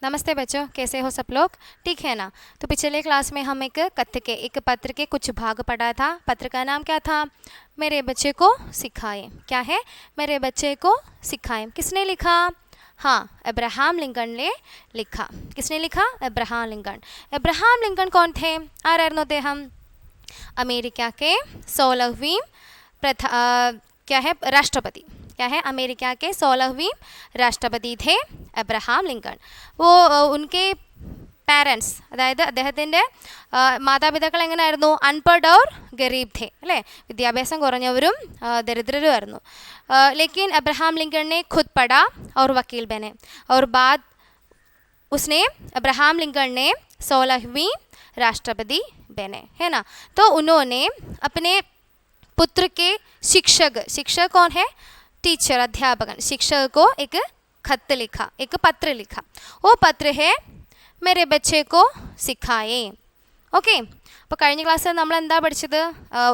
नमस्ते बच्चों, कैसे हो सब लोग? ठीक है ना? तो पिछले क्लास में हम एक पत्र के कुछ भाग पढ़ा था। पत्र का नाम क्या था? मेरे बच्चे को सिखाएं। क्या है? मेरे बच्चे को सिखाएं। किसने लिखा? हाँ, अब्राहम लिंकन ने लिखा। किसने लिखा? Abraham Lincoln. अब्राहम लिंकन कौन थे? आराയിരുന്നു അദ്ദേഹം? अमेरिका के 16वीं क्या है? राष्ट्रपति। क्या है? अमेरिका के 16वीं राष्ट्रपति थे അബ്രഹാം ലിങ്കൺ. ഉनके പാരൻസ്, അതായത് അദ്ദേഹത്തിൻ്റെ മാതാപിതാക്കൾ എങ്ങനെയായിരുന്നു? അൺപഡ് ഔർ ഗരീബ് थे അല്ലേ? വിദ്യാഭ്യാസം കുറഞ്ഞവരും ദരിദ്രരുമായിരുന്നു. लेकिन अब्राहम लिंकन ने खुद पढ़ा और वकील बने और बाद उसने अब्राहम लिंकन ने 16वीं राष्ट्रपति बने, है ना? तो उन्होंने अपने पुत्र के शिक्षक कौन है? टीचर, अध्यापकन, शिक्षक को एक खत लिखा, एक पत्र लिखा. वो पत्र है मेरे बच्चे को सिखाए. ഓക്കെ, അപ്പോൾ കഴിഞ്ഞ ക്ലാസ്സിൽ നമ്മൾ എന്താ പഠിച്ചത്?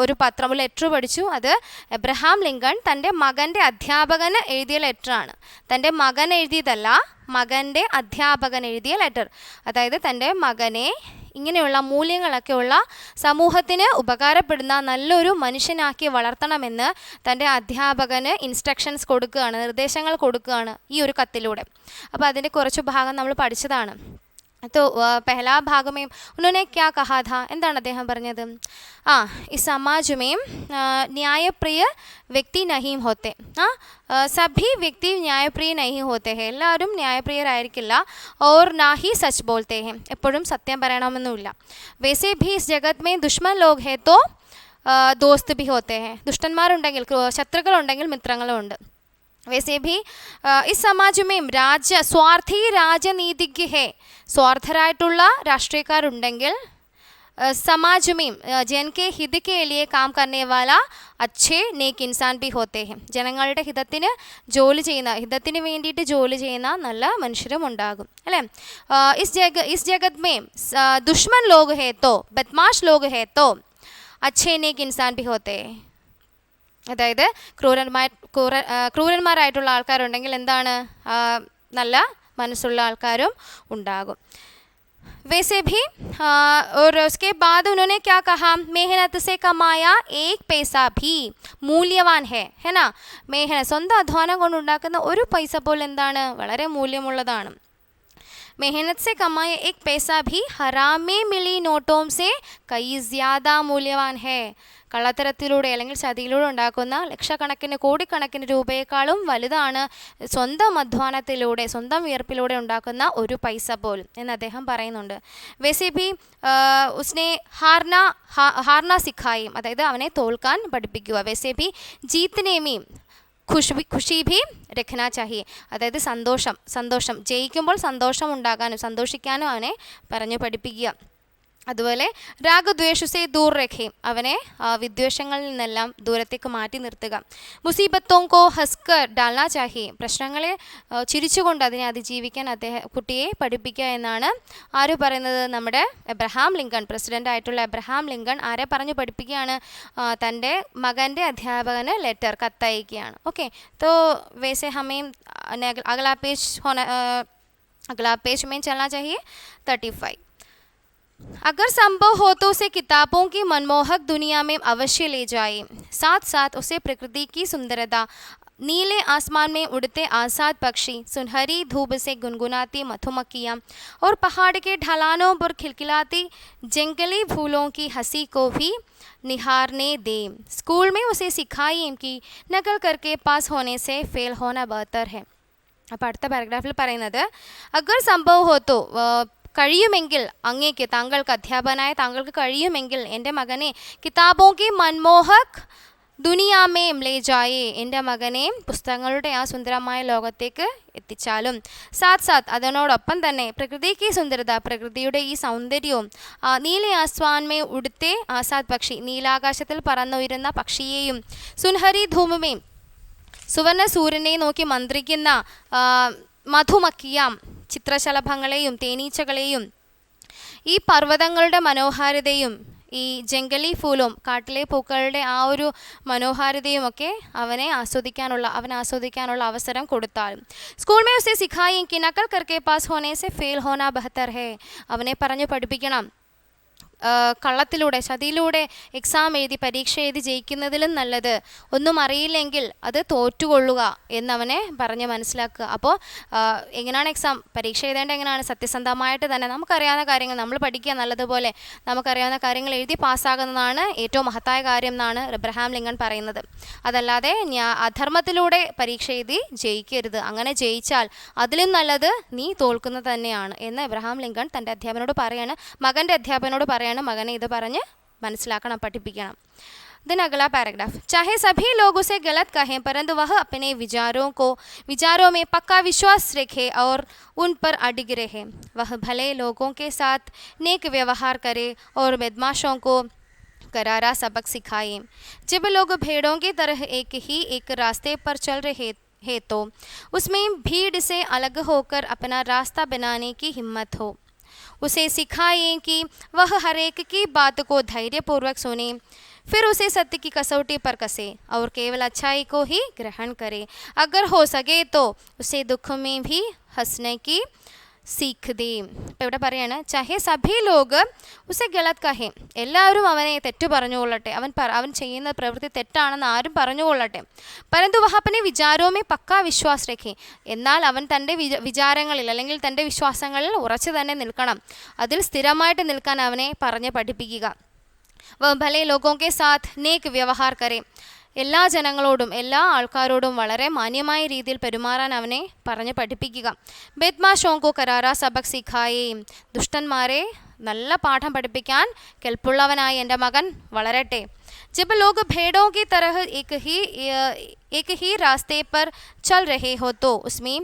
ഒരു പത്രം, ലെറ്റർ പഠിച്ചു. അത് എബ്രഹാം ലിങ്കൺ തൻ്റെ മകൻ്റെ അധ്യാപകന് എഴുതിയ ലെറ്ററാണ്. തൻ്റെ മകൻ എഴുതിയതല്ല, മകൻ്റെ അധ്യാപകൻ എഴുതിയ ലെറ്റർ. അതായത് തൻ്റെ മകനെ ഇങ്ങനെയുള്ള മൂല്യങ്ങളൊക്കെയുള്ള സമൂഹത്തിന് ഉപകാരപ്പെടുന്ന നല്ലൊരു മനുഷ്യനാക്കി വളർത്തണമെന്ന് തൻ്റെ അധ്യാപകന് ഇൻസ്ട്രക്ഷൻസ് കൊടുക്കുകയാണ്, നിർദ്ദേശങ്ങൾ കൊടുക്കുകയാണ് ഈ ഒരു കത്തിലൂടെ. അപ്പോൾ അതിൻ്റെ കുറച്ച് ഭാഗം നമ്മൾ പഠിച്ചതാണ്. तो पहला भाग में उन्होंने क्या कहा था? എന്താണ് അദ്ദേഹം പറഞ്ഞത്? इस समाज में न्यायप्रिय व्यक्ति नहीं होते. सभी व्यक्ति न्यायप्रिय नहीं होते हैं. എല്ലാവരും ന്യായപ്രിയരായിരിക്കില്ല. और ना ही सच बोलते हैं. എപ്പോഴും സത്യം പറയണമെന്നില്ല. वैसे भी इस जगत में दुश्मन लोग हैं तो दोस्त भी होते हैं. ദുഷ്ടന്മാരുണ്ടെങ്കിൽ, ശത്രുക്കളുണ്ടെങ്കിൽ മിത്രങ്ങളുമുണ്ട്. वैसे भी इस समाज में स्वार्थी राजनीतिज्ञ है. സ്വാർത്ഥരായിട്ടുള്ള രാഷ്ട്രീയക്കാരുണ്ടെങ്കിൽ समाज में जन के हित के लिए काम करने वाला अच्छे नेक इंसान भी होते हैं. ജനങ്ങളുടെ ഹിതത്തിന് വേണ്ടിയിട്ട് ജോലി ചെയ്യുന്ന നല്ല മനുഷ്യരും ഉണ്ടാകും അല്ലേ? इस जगत में दुश्मन लोग है तो, बदमाश लोग है तो अच्छे नेक इंसान भी होते हैं. അതായത് ക്രൂരന്മാരായിട്ടുള്ള ആൾക്കാരുണ്ടെങ്കിൽ എന്താണ്? നല്ല മനസ്സുള്ള ആൾക്കാരും ഉണ്ടാകും. वैसे भी और उसके बाद उन्होंने क्या कहा? मेहनत से कमाया एक पैसा भी മൂല്യവാൻ है ना? സ്വന്തം അധ്വാനം കൊണ്ടുണ്ടാക്കുന്ന ഒരു പൈസ പോലും എന്താണ്? വളരെ മൂല്യമുള്ളതാണ്. मेहनत से कमाया एक पैसा भी हराम में मिली नोटों से कई ज़्यादा മൂല്യവാൻ है. കള്ളത്തരത്തിലൂടെ അല്ലെങ്കിൽ ചതിയിലൂടെ ഉണ്ടാക്കുന്ന ലക്ഷക്കണക്കിന് കോടിക്കണക്കിന് രൂപയേക്കാളും വലുതാണ് സ്വന്തം അധ്വാനത്തിലൂടെ, സ്വന്തം വിയർപ്പിലൂടെ ഉണ്ടാക്കുന്ന ഒരു പൈസ പോലും എന്ന് അദ്ദേഹം പറയുന്നുണ്ട്. വൈസെ ഭി ഉസ്നെ ഹാർന സിഖായും, അതായത് അവനെ തോൽക്കാൻ പഠിപ്പിക്കുക. വൈസെ ഭി ജീത്നെ മീം ഖുഷി ഭി രഖ്നാ ചാഹിയെ, അതായത് സന്തോഷം ജയിക്കുമ്പോൾ സന്തോഷം ഉണ്ടാകാനും സന്തോഷിക്കാനും അവനെ പറഞ്ഞു പഠിപ്പിക്കുക. അതുപോലെ രാഗദ്വേഷസെ ദൂർ രഖേം, അവനെ വിദ്വേഷങ്ങളിൽ നിന്നെല്ലാം ദൂരത്തേക്ക് മാറ്റി നിർത്തുക. മുസീബത്തോം കോ ഹസ്കർ ഡാൽനാ ചാഹിയെ, പ്രശ്നങ്ങളെ ചിരിച്ചുകൊണ്ട് അതിനെ അതിജീവിക്കാൻ കുട്ടിയെ പഠിപ്പിക്കുക എന്നാണ് ആര് പറയുന്നത്? നമ്മുടെ എബ്രഹാം ലിങ്കൺ, പ്രസിഡൻ്റ് ആയിട്ടുള്ള എബ്രഹാം ലിങ്കൺ ആരെ പറഞ്ഞു പഠിപ്പിക്കുകയാണ്? തൻ്റെ മകൻ്റെ അധ്യാപകന് ലെറ്റർ, കത്തയക്കുകയാണ്. ഓക്കെ, तो वैसे हमें अगला पेज में चलना चाहिए 35. अगर संभव हो तो उसे किताबों की मनमोहक दुनिया में अवश्य ले जाए. साथ साथ उसे प्रकृति की सुंदरता, नीले आसमान में उड़ते आज़ाद पक्षी, सुनहरी धूप से गुनगुनाती मधुमक्खियाँ और पहाड़ के ढलानों पर खिलखिलाती जंगली फूलों की हंसी को भी निहारने दें. स्कूल में उसे सिखाइए कि नकल करके पास होने से फेल होना बेहतर है. അപ്പോൾ അടുത്ത പാരഗ്രാഫിൽ പറയുന്നത് അഗർ സംഭവ് ഹോ തോ, കഴിയുമെങ്കിൽ അങ്ങേക്ക്, താങ്കൾക്ക്, അധ്യാപകനായ താങ്കൾക്ക് കഴിയുമെങ്കിൽ എൻ്റെ മകനെ കിതാബോं की मनमोहक दुनिया में ले जाए, എൻ്റെ മകനെ പുസ്തകങ്ങളുടെ ആ സുന്ദരമായ ലോകത്തേക്ക് എത്തിച്ചാലും, സാത്ത് സാത്ത് അതിനോടൊപ്പം തന്നെ പ്രകൃതിക്ക് സുന്ദരത, പ്രകൃതിയുടെ ഈ സൗന്ദര്യവും, നീല ആസ്വാൻമേ ഉടുത്തെ ആസാദ് പക്ഷി, നീലാകാശത്തിൽ പറന്നുയരുന്ന പക്ഷിയെയും, സുൻഹരി ധൂമമേയും, സുവർണ സൂര്യനെ നോക്കി മന്ത്രിക്കുന്ന മധുമക്കിയാം, ചിത്രശലഭങ്ങളെയും തേനീച്ചകളെയും, ഈ പർവ്വതങ്ങളുടെ മനോഹാരിതയും ഈ ജംഗലി ഫൂലും കാട്ടിലെ പൂക്കളുടെ ആ ഒരു മനോഹാരിതയുമൊക്കെ അവൻ ആസ്വദിക്കാനുള്ള അവസരം കൊടുത്താലും സ്കൂൾ में उसे सिखाई कि नकल करके पास होने से फेल होना बेहतर है. അവനെ പറഞ്ഞു പഠിപ്പിക്കണം, കള്ളത്തിലൂടെ ചതിയിലൂടെ എക്സാം എഴുതി പരീക്ഷ എഴുതി ജയിക്കുന്നതിലും നല്ലത് ഒന്നും അറിയില്ലെങ്കിൽ അത് തോറ്റുകൊള്ളുക എന്നവനെ പറഞ്ഞ് മനസ്സിലാക്കുക. അപ്പോൾ എങ്ങനെയാണ് പരീക്ഷ എഴുതേണ്ടത്? എങ്ങനെയാണ്? സത്യസന്ധമായിട്ട് തന്നെ നമുക്കറിയാവുന്ന കാര്യങ്ങൾ നമ്മൾ പഠിക്കുക, നല്ലതുപോലെ നമുക്കറിയാവുന്ന കാര്യങ്ങൾ എഴുതി പാസ്സാകുന്നതാണ് ഏറ്റവും മഹത്തായ കാര്യം എന്നാണ് എബ്രഹാം ലിങ്കൺ പറയുന്നത്. അതല്ലാതെ അധർമ്മത്തിലൂടെ പരീക്ഷ എഴുതി ജയിക്കരുത്. അങ്ങനെ ജയിച്ചാൽ അതിലും നല്ലത് നീ തോൽക്കുന്നത് തന്നെയാണ് എന്ന് എബ്രഹാം ലിങ്കൺ തൻ്റെ അധ്യാപകനോട് പറയാണ്, മകൻ്റെ അധ്യാപകനോട് പറയാണ്, മകനെ ഇത് പറഞ്ഞ് മനസ്സിലാക്കണം, പഠിപ്പിക്കണം. दिन अगला पैराग्राफ. चाहे सभी लोग उसे गलत कहें परंतु वह अपने विचारों में पक्का विश्वास रखे और उन पर अडिग रहे. वह भले लोगों के साथ नेक व्यवहार करे और बदमाशों को करारा सबक सिखाए. जब लोग भेड़ों की तरह एक रास्ते पर चल रहे हैं तो उसमें भीड़ से अलग होकर अपना रास्ता बनाने की हिम्मत हो. उसे सिखाएं कि वह हर एक की बात को धैर्यपूर्वक सुने, फिर उसे सत्य की कसौटी पर कसे और केवल अच्छाई को ही ग्रहण करे. अगर हो सके तो उसे दुख में भी हंसने की സീഖ് ദേ. ഇപ്പം ഇവിടെ പറയാണ്, ചാഹെ സഭി ലോഗ് ഉസെ ഗലത് കഹെ, എല്ലാവരും അവനെ തെറ്റു പറഞ്ഞുകൊള്ളട്ടെ, അവൻ ചെയ്യുന്ന പ്രവൃത്തി തെറ്റാണെന്ന് ആരും പറഞ്ഞുകൊള്ളട്ടെ. പരന്തു വഹ അപ്പനെ വിചാരോമേ പക്കാ വിശ്വാസ് രഖേ, എന്നാൽ അവൻ തൻ്റെ വിചാരങ്ങളിൽ അല്ലെങ്കിൽ തൻ്റെ വിശ്വാസങ്ങളിൽ ഉറച്ചു തന്നെ നിൽക്കണം, അതിൽ സ്ഥിരമായിട്ട് നിൽക്കാൻ അവനെ പറഞ്ഞ് പഠിപ്പിക്കുക. വ ഭലേ ലോഗോं के साथ नेक व्यवहार करे, എല്ലാ ജനങ്ങളോടും എല്ലാ ആൾക്കാരോടും വളരെ മാന്യമായ രീതിയിൽ പെരുമാറാൻ അവനെ പറഞ്ഞ് പഠിപ്പിക്കുക. ബദ്മാഷോങ്കോ കരാറ സബക് സിഖായേ, ദുഷ്ടന്മാരെ നല്ല പാഠം പഠിപ്പിക്കാൻ കെൽപ്പുള്ളവനായി എൻ്റെ മകൻ വളരട്ടെ. जब लोग भेड़ों की तरह एक ही रास्ते पर चल रहे हो तो उसमें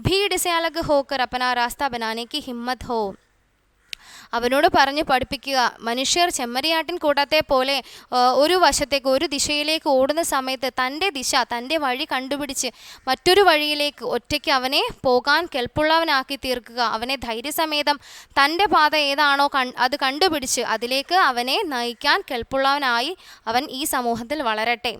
भीड़ से अलग होकर अपना रास्ता बनाने की हिम्मत हो. അവനോട് പറഞ്ഞ് പഠിപ്പിക്കുക, മനുഷ്യർ ചെമ്മരിയാട്ടിൻ കൂട്ടത്തെ പോലെ ഒരു വശത്തേക്ക് ഒരു ദിശയിലേക്ക് ഓടുന്ന സമയത്ത് തൻ്റെ വഴി കണ്ടുപിടിച്ച് മറ്റൊരു വഴിയിലേക്ക് ഒറ്റയ്ക്ക് അവനെ പോകാൻ കെൽപ്പുള്ളവനാക്കി തീർക്കുക. അവനെ ധൈര്യസമേതം തൻ്റെ പാത ഏതാണോ അത് കണ്ടുപിടിച്ച് അതിലേക്ക് അവനെ നയിക്കാൻ കെൽപ്പുള്ളവനായി അവൻ ഈ സമൂഹത്തിൽ വളരട്ടെ.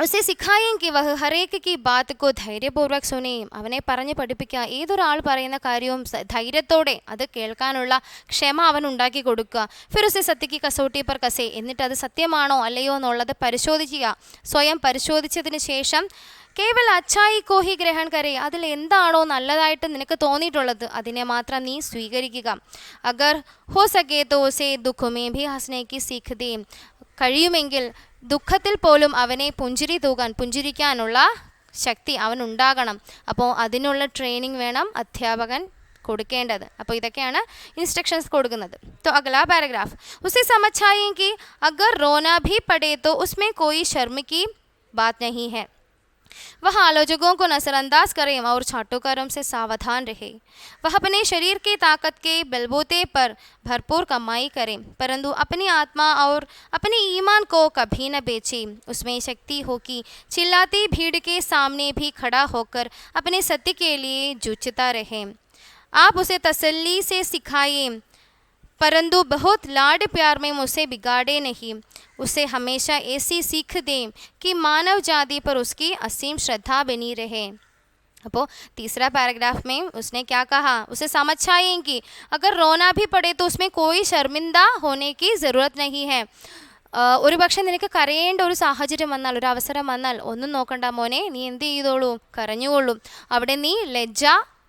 ഉസെ സിഖായേം കി വഹ് ഹരേക്ക് കി ബാത് കോ ധൈര്യപൂർവ്വക് സുനേയും, അവനെ പറഞ്ഞ് പഠിപ്പിക്കുക, ഏതൊരാൾ പറയുന്ന കാര്യവും ധൈര്യത്തോടെ അത് കേൾക്കാനുള്ള ക്ഷമ അവൻ ഉണ്ടാക്കി കൊടുക്കുക. ഫിർ ഉസെ സത്യക്ക് കസോട്ടി പർ കസേ, എന്നിട്ട് അത് സത്യമാണോ അല്ലയോ എന്നുള്ളത് പരിശോധിക്കുക. സ്വയം പരിശോധിച്ചതിന് ശേഷം കേവൽ അച്ചായി കോഹി ഗ്രഹൺ കരേ, അതിൽ എന്താണോ നല്ലതായിട്ട് നിനക്ക് തോന്നിയിട്ടുള്ളത് അതിനെ മാത്രം നീ സ്വീകരിക്കുക. അഗർ ഹോ സകേ തോ ഉസേ ദുഃഖമേ ഭി ഹസ്നേക്ക് സീഖ് ദേ, കഴിയുമെങ്കിൽ ദുഃഖത്തിൽ പോലും അവനെ പുഞ്ചിരിക്കാനുള്ള ശക്തി അവനുണ്ടാകണം. അപ്പോൾ അതിനുള്ള ട്രെയിനിങ് വേണം അധ്യാപകൻ കൊടുക്കേണ്ടത്. അപ്പോൾ ഇതൊക്കെയാണ് ഇൻസ്ട്രക്ഷൻസ് കൊടുക്കുന്നത്. तो अगला पैराग्राफ. उसे समझ आए कि अगर रोना भी पड़े तो उसमें कोई शर्म की बात नहीं है. वह आलोचकों को नज़रअंदाज करें और चाटुकारों से सावधान रहे. वह अपने शरीर की ताकत के बलबूते पर भरपूर कमाई करें परंतु अपनी आत्मा और अपने ईमान को कभी न बेचे. उसमें शक्ति हो कि चिल्लाती भीड़ के सामने भी खड़ा होकर अपने सत्य के लिए जूझता रहे. आप उसे तसल्ली से सिखाइए परंतु बहुत लाड प्यार में उसे बिगाड़े नहीं. उसे हमेशा ऐसी सीख दें कि मानव जाति पर उसकी असीम श्रद्धा बनी रहे. അപ്പോൾ तीसरा पैराग्राफ में उसने क्या कहा, उसे समझ आए कि अगर रोना भी पड़े तो उसमें कोई शर्मिंदा होने की ज़रूरत नहीं है. ഒരു പക്ഷേ നിനക്ക് കരയേണ്ട ഒരു സാഹചര്യം വന്നാൽ, ഒരു അവസരം വന്നാൽ ഒന്നും നോക്കണ്ട മോനെ, നീ എന്ത് ചെയ്തോളൂ, കരഞ്ഞുകൊള്ളും. അവിടെ നീ ലജ്ജ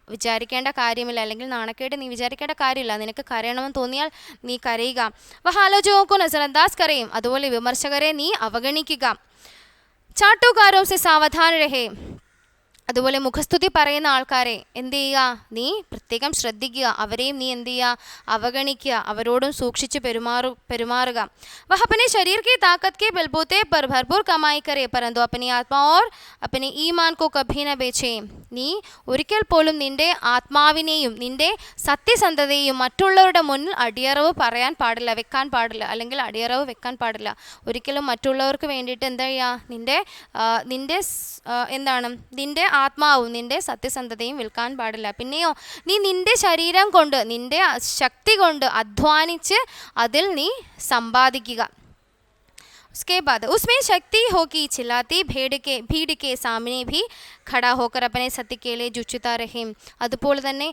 വിചാരിക്കേണ്ട കാര്യമില്ല, അല്ലെങ്കിൽ നാണക്കേട് നീ വിചാരിക്കേണ്ട കാര്യമില്ല. നിനക്ക് കരയണമെന്ന് തോന്നിയാൽ നീ കരയുക. വഹാലോചോക്കോ നസറന്ദാസ് കരയും, അതുപോലെ വിമർശകരെ നീ അവഗണിക്കുക. ചാട്ടുകാരോം സെ സാവധാൻ രഹേ, അതുപോലെ മുഖസ്തുതി പറയുന്ന ആൾക്കാരെ എന്ത് ചെയ്യുക, നീ പ്രത്യേകം ശ്രദ്ധിക്കുക. അവരെയും നീ എന്ത് ചെയ്യുക, അവഗണിക്കുക, അവരോടും സൂക്ഷിച്ച് പെരുമാറുക. വഹ अपने शरीर की ताकत के बलबूते पर भरपूर कमाई करे परंतु अपनी आत्मा और अपने ईमान को कभी न बेचे. നീ ഒരിക്കൽ പോലും നിന്റെ ആത്മാവിനെയും നിന്റെ സത്യസന്ധതയെയും മറ്റുള്ളവരുടെ മുന്നിൽ അടിയറവ് പറയാൻ പാടില്ല, വെക്കാൻ പാടില്ല, അല്ലെങ്കിൽ അടിയറവ് വെക്കാൻ പാടില്ല. ഒരിക്കലും മറ്റുള്ളവർക്ക് വേണ്ടിയിട്ട് എന്താ ചെയ്യുക, നിന്റെ ആത്മാവും നിൻ്റെ സത്യസന്ധതയും വിൽക്കാൻ പാടില്ല. പിന്നെയോ നീ നിൻ്റെ ശരീരം കൊണ്ട് നിൻ്റെ ശക്തി കൊണ്ട് അധ്വാനിച്ച് അതിൽ നീ സമ്പാദിക്കുക. उसके बाद उसमें शक्ति होगी चिल्लाती भीड़ के सामने भी खड़ा होकर अपने सत्य के लिए जुझता रहे. അതുപോലെ തന്നെ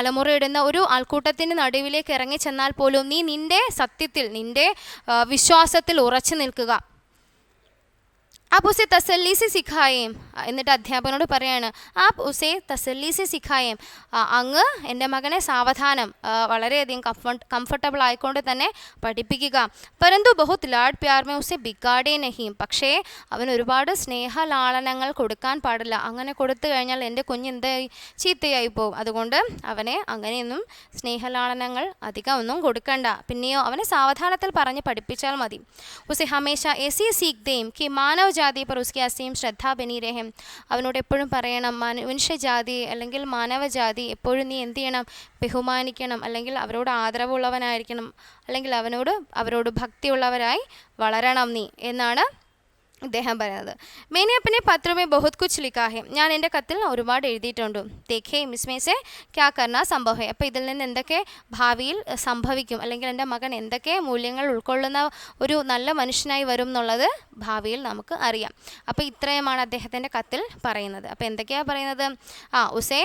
അലമുറയിടുന്ന ഒരു ആൾക്കൂട്ടത്തിൻ്റെ നടുവിലേക്ക് ഇറങ്ങി ചെന്നാൽ പോലും നീ നിൻ്റെ സത്യത്തിൽ നിൻ്റെ വിശ്വാസത്തിൽ ഉറച്ചു നിൽക്കുക. आप उसे तसल्ली से सिखाएं. എന്നിട്ട് അധ്യാപകനോട് പറയാണ് ആപ്പ് ഉസെ തസല്ലി സെ സിഖായേം, അങ്ങ് എൻ്റെ മകനെ സാവധാനം വളരെയധികം കംഫർട്ടബിൾ ആയിക്കൊണ്ട് തന്നെ പഠിപ്പിക്കുക. പരന്തു ബഹുത് ലാഡ് പ്യാർ മേ ഉസെ ബിഗാഡേ നഹീം, പക്ഷേ അവൻ ഒരുപാട് സ്നേഹലാളനങ്ങൾ കൊടുക്കാൻ പാടില്ല. അങ്ങനെ കൊടുത്തു കഴിഞ്ഞാൽ എൻ്റെ കുഞ്ഞ് എന്തായി ചീത്തയായി പോകും. അതുകൊണ്ട് അവനെ അങ്ങനെയൊന്നും സ്നേഹലാളനങ്ങൾ അധികം ഒന്നും കൊടുക്കണ്ട. പിന്നെയോ അവനെ സാവധാനത്തിൽ പറഞ്ഞ് പഠിപ്പിച്ചാൽ മതി. ഉസെ ഹമേശ ऐसी सीख दें कि मानव ജാതി पर उसकी असीम श्रद्धा बनी रहे. അവനോട് എപ്പോഴും പറയണം മനുഷ്യജാതി അല്ലെങ്കിൽ മാനവജാതി എപ്പോഴും നീ എന്ത് ചെയ്യണം, ബഹുമാനിക്കണം, അല്ലെങ്കിൽ അവരോട് ആദരവുള്ളവനായിരിക്കണം, അല്ലെങ്കിൽ അവരോട് ഭക്തിയുള്ളവരായി വളരണം നീ എന്നാണ് ഇദ്ദേഹം പറയുന്നത്. मैंने अपने पत्र में बहुत कुछ लिखा है. ഞാൻ എൻ്റെ കത്തിൽ ഒരുപാട് എഴുതിയിട്ടുണ്ട്. देखिए इसमें से क्या करना संभव है. അപ്പോൾ ഇതിൽ നിന്ന് എന്തൊക്കെ ഭാവിയിൽ സംഭവിക്കും, അല്ലെങ്കിൽ എൻ്റെ മകൻ എന്തൊക്കെ മൂല്യങ്ങൾ ഉൾക്കൊള്ളുന്ന ഒരു നല്ല മനുഷ്യനായി വരും എന്നുള്ളത് ഭാവിയിൽ നമുക്ക് അറിയാം. അപ്പോൾ ഇത്രയുമാണ് അദ്ദേഹത്തിൻ്റെ കത്തിൽ പറയുന്നത്. അപ്പോൾ എന്തൊക്കെയാണ് പറയുന്നത്? ഉസേ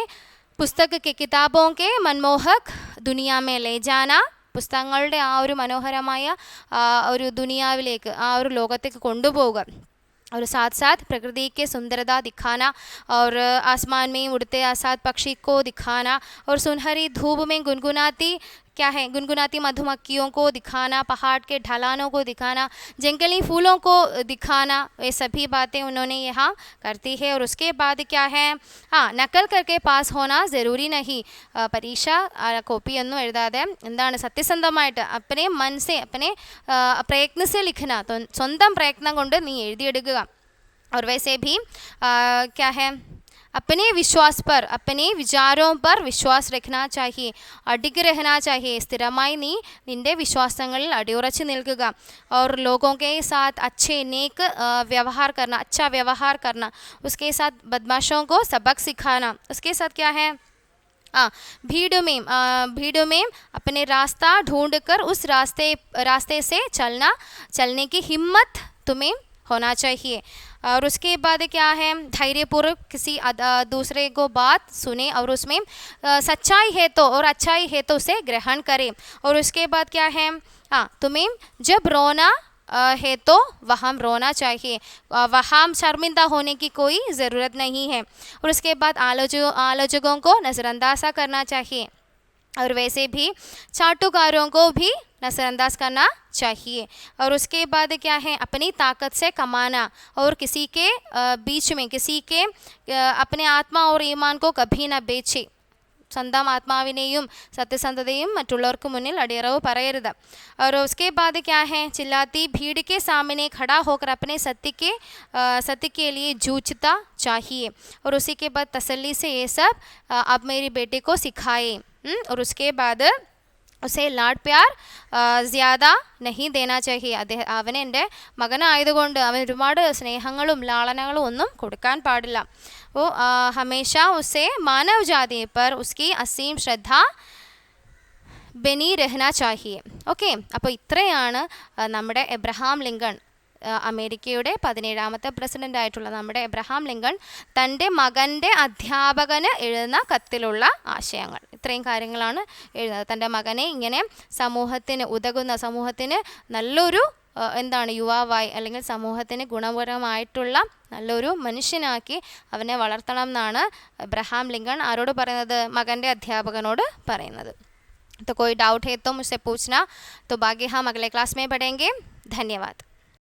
പുസ്തക കെ കിതാബോं के मनमोहक दुनिया में ले जाना, പുസ്തകങ്ങളുടെ ആ ഒരു മനോഹരമായ ഒരു ദുനിയാവിലേക്ക്, ആ ഒരു ലോകത്തേക്ക് കൊണ്ടുപോവുക. और साथ साथ प्रकृति के सुंदरता दिखाना, और आसमान में उड़ते आसाद पक्षी को दिखाना, और सुनहरी धूप में गुनगुनाती मधुमक्खियों को दिखाना, पहाड़ के ढलानों को दिखाना, जंगली फूलों को दिखाना, ये सभी बातें उन्होंने यहाँ करती है. और उसके बाद क्या है, नकल करके पास होना ज़रूरी नहीं. പരീക്ഷ കോപ്പിയൊന്നും എഴുതാതെ എന്താണ് സത്യസന്ധമായിട്ട് अपने मन से अपने प्रयत्न से लिखना, സ്വന്തം പ്രയത്നം കൊണ്ട് നീ എഴുതിയെടുക്കുക. और वैसे भी क्या है, अपने विश्वास पर, अपने विचारों पर विश्वास रखना चाहिए, अडिग रहना चाहिए. സ്ഥിരമായി നീ നിൻ്റെ വിശ്വാസങ്ങളിൽ അടിയുറച്ച് നിൽക്കുക. और लोगों के साथ अच्छे नेक व्यवहार करना, अच्छा व्यवहार करना. उसके साथ बदमाशों को सबक सिखाना. उसके साथ क्या है, भीड़ में अपने रास्ता ढूंढ कर उस रास्ते से चलने की हिम्मत तुम्हें होना चाहिए. और उसके बाद क्या है, धैर्यपूर्वक किसी दूसरे को बात सुने और उसमें सच्चाई है तो और अच्छाई है तो उसे ग्रहण करें. और उसके बाद क्या है, तुम्हें जब रोना है तो वहाँ रोना चाहिए, वहाँ शर्मिंदा होने की कोई ज़रूरत नहीं है. और उसके बाद आलोचकों को नज़रअंदाज करना चाहिए. और वैसे भी चाटुकारों को भी नज़रअंदाज करना चाहिए. और उसके बाद क्या है, अपनी ताकत से कमाना, और किसी के बीच में किसी के अपने आत्मा और ईमान को कभी न बेचे. സ്വന്തം ആത്മാവിനെയും സത്യസന്ധതയും മറ്റുള്ളവർക്ക് മുന്നിൽ അടിയറവ് പറയരുത്. और उसके बाद क्या है, चिल्लाती भीड़ के सामने खड़ा होकर अपने सत्य के लिए जूझता चाहिए. और उसी के बाद तसल्ली से ये सब अब मेरी बेटे को सिखाए. और उसके बाद ഉസേ ലാഡ് പ്യാർ ജ്യാദ നഹി ദേനാ ചാഹിയെ. അവൻ എൻ്റെ മകനായതുകൊണ്ട് അവൻ ഒരുപാട് സ്നേഹങ്ങളും ലാളനകളും ഒന്നും കൊടുക്കാൻ പാടില്ല. ഓ ഹമേഷ ഉസേ മാനവ് ജാതി പർ ഉസ്കി അസീം ശ്രദ്ധ ബനി രഹ്ന ചാഹിയെ. ഓക്കെ, അപ്പോൾ ഇത്രയാണ് നമ്മുടെ എബ്രഹാം ലിങ്കൺ, അമേരിക്കയുടെ 17ാമത്തെ പ്രസിഡൻ്റായിട്ടുള്ള നമ്മുടെ എബ്രഹാം ലിങ്കൺ തൻ്റെ മകൻ്റെ അധ്യാപകന് എഴുതുന്ന കത്തിലുള്ള ആശയങ്ങൾ. ഇത്രയും കാര്യങ്ങളാണ് എഴുതുന്നത്. തൻ്റെ മകനെ ഇങ്ങനെ സമൂഹത്തിന് ഉതകുന്ന, സമൂഹത്തിന് നല്ലൊരു യുവാവായി അല്ലെങ്കിൽ സമൂഹത്തിന് ഗുണപരമായിട്ടുള്ള നല്ലൊരു മനുഷ്യനാക്കി അവനെ വളർത്തണം എന്നാണ് എബ്രഹാം ലിങ്കൺ ആരോട് പറയുന്നത്, മകൻ്റെ അധ്യാപകനോട് പറയുന്നത്. तो कोई डाउट है तो मुझसे पूछना. तो बाकी हम अगले क्लास में पढ़ेंगे. धन्यवाद.